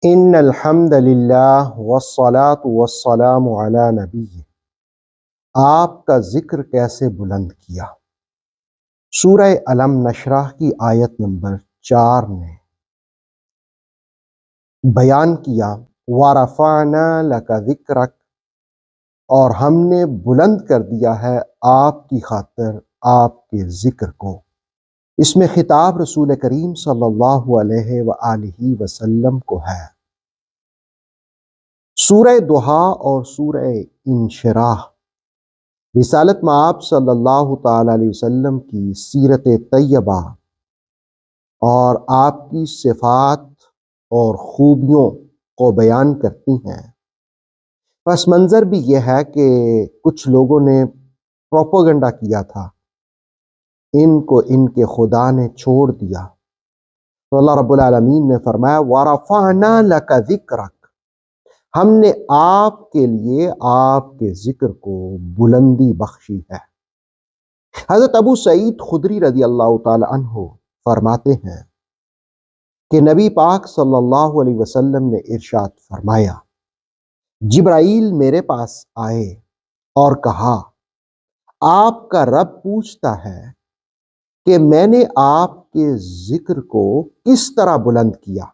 ان الحمد للہ والصلاة والسلام علی نبی، آپ کا ذکر کیسے بلند کیا۔ سورہ الم نشرح کی آیت نمبر 4 نے بیان کیا وَرَفَعْنَا لَكَ ذِكْرَكَ، اور ہم نے بلند کر دیا ہے آپ کی خاطر آپ کے ذکر کو۔ اس میں خطاب رسول کریم صلی اللہ علیہ وآلہ وسلم کو ہے۔ سورہ دہا اور سورہ انشراح رسالت مآب صلی اللہ تعالی علیہ وسلم کی سیرت طیبہ اور آپ کی صفات اور خوبیوں کو بیان کرتی ہیں۔ پس منظر بھی یہ ہے کہ کچھ لوگوں نے پروپیگنڈا کیا تھا، ان کو ان کے خدا نے چھوڑ دیا، تو اللہ رب العالمین نے فرمایا وَرَفَعْنَا لَكَ ذِكْرَكَ، ہم نے آپ کے لیے آپ کے ذکر کو بلندی بخشی ہے۔ حضرت ابو سعید خدری رضی اللہ تعالی عنہ فرماتے ہیں کہ نبی پاک صلی اللہ علیہ وسلم نے ارشاد فرمایا، جبرائیل میرے پاس آئے اور کہا آپ کا رب پوچھتا ہے کہ میں نے آپ کے ذکر کو کس طرح بلند کیا،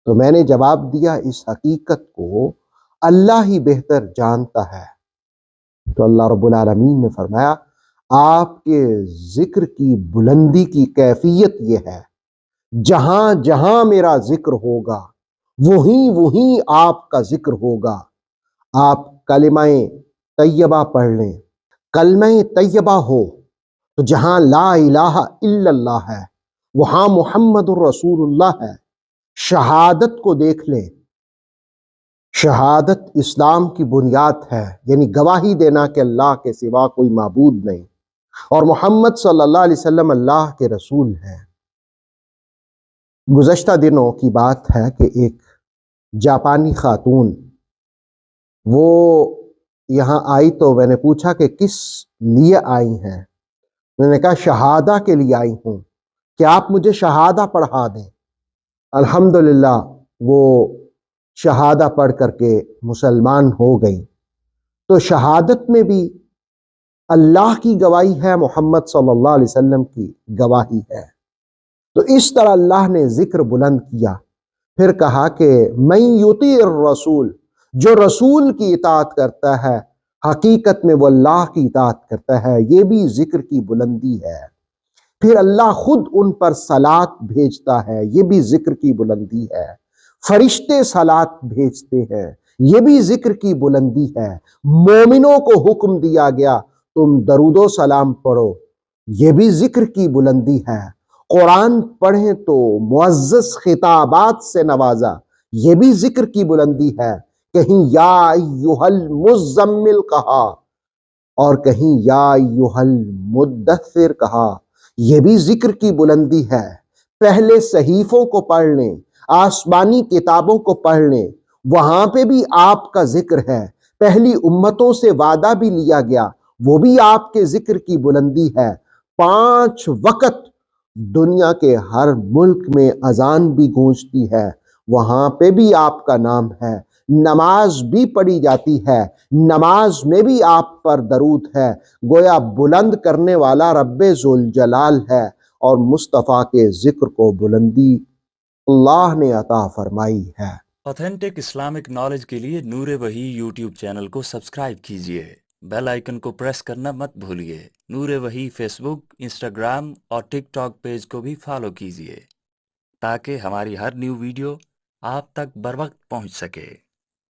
تو میں نے جواب دیا اس حقیقت کو اللہ ہی بہتر جانتا ہے۔ تو اللہ رب العالمین نے فرمایا آپ کے ذکر کی بلندی کی کیفیت یہ ہے، جہاں جہاں میرا ذکر ہوگا وہیں وہیں آپ کا ذکر ہوگا۔ آپ کلمہ طیبہ پڑھ لیں، کلمہ طیبہ ہو تو جہاں لا الہ الا اللہ ہے وہاں محمد الرسول اللہ ہے۔ شہادت کو دیکھ لیں، شہادت اسلام کی بنیاد ہے، یعنی گواہی دینا کہ اللہ کے سوا کوئی معبود نہیں اور محمد صلی اللہ علیہ وسلم اللہ کے رسول ہیں۔ گزشتہ دنوں کی بات ہے کہ ایک جاپانی خاتون وہ یہاں آئی، تو میں نے پوچھا کہ کس لیے آئی ہیں، میں نے کہا شہادہ کے لیے آئی ہوں کہ آپ مجھے شہادہ پڑھا دیں۔ الحمدللہ وہ شہادہ پڑھ کر کے مسلمان ہو گئی۔ تو شہادت میں بھی اللہ کی گواہی ہے، محمد صلی اللہ علیہ وسلم کی گواہی ہے۔ تو اس طرح اللہ نے ذکر بلند کیا، پھر کہا کہ من یطیع الرسول، جو رسول کی اطاعت کرتا ہے حقیقت میں وہ اللہ کی اطاعت کرتا ہے، یہ بھی ذکر کی بلندی ہے۔ پھر اللہ خود ان پر صلات بھیجتا ہے، یہ بھی ذکر کی بلندی ہے۔ فرشتے صلات بھیجتے ہیں، یہ بھی ذکر کی بلندی ہے۔ مومنوں کو حکم دیا گیا تم درود و سلام پڑھو، یہ بھی ذکر کی بلندی ہے۔ قرآن پڑھیں تو معزز خطابات سے نوازا، یہ بھی ذکر کی بلندی ہے۔ کہیں یا ایھا المزمل کہا اور کہیں یا ایھا المدثر کہا، یہ بھی ذکر کی بلندی ہے۔ پہلے صحیفوں کو پڑھ لیں، آسمانی کتابوں کو پڑھ لیں، وہاں پہ بھی آپ کا ذکر ہے۔ پہلی امتوں سے وعدہ بھی لیا گیا، وہ بھی آپ کے ذکر کی بلندی ہے۔ 5 وقت دنیا کے ہر ملک میں اذان بھی گونجتی ہے، وہاں پہ بھی آپ کا نام ہے۔ نماز بھی پڑھی جاتی ہے، نماز میں بھی آپ پر درود ہے۔ گویا بلند کرنے والا رب ذوالجلال ہے، اور مصطفیٰ کے ذکر کو بلندی اللہ نے عطا فرمائی ہے۔ آتھینٹک اسلامک نالج کے لیے نور وحی یوٹیوب چینل کو سبسکرائب کیجیے، بیل آئیکن کو پریس کرنا مت بھولیے۔ نور وحی فیس بک، انسٹاگرام اور ٹک ٹاک پیج کو بھی فالو کیجیے تاکہ ہماری ہر نیو ویڈیو آپ تک بر وقت پہنچ سکے۔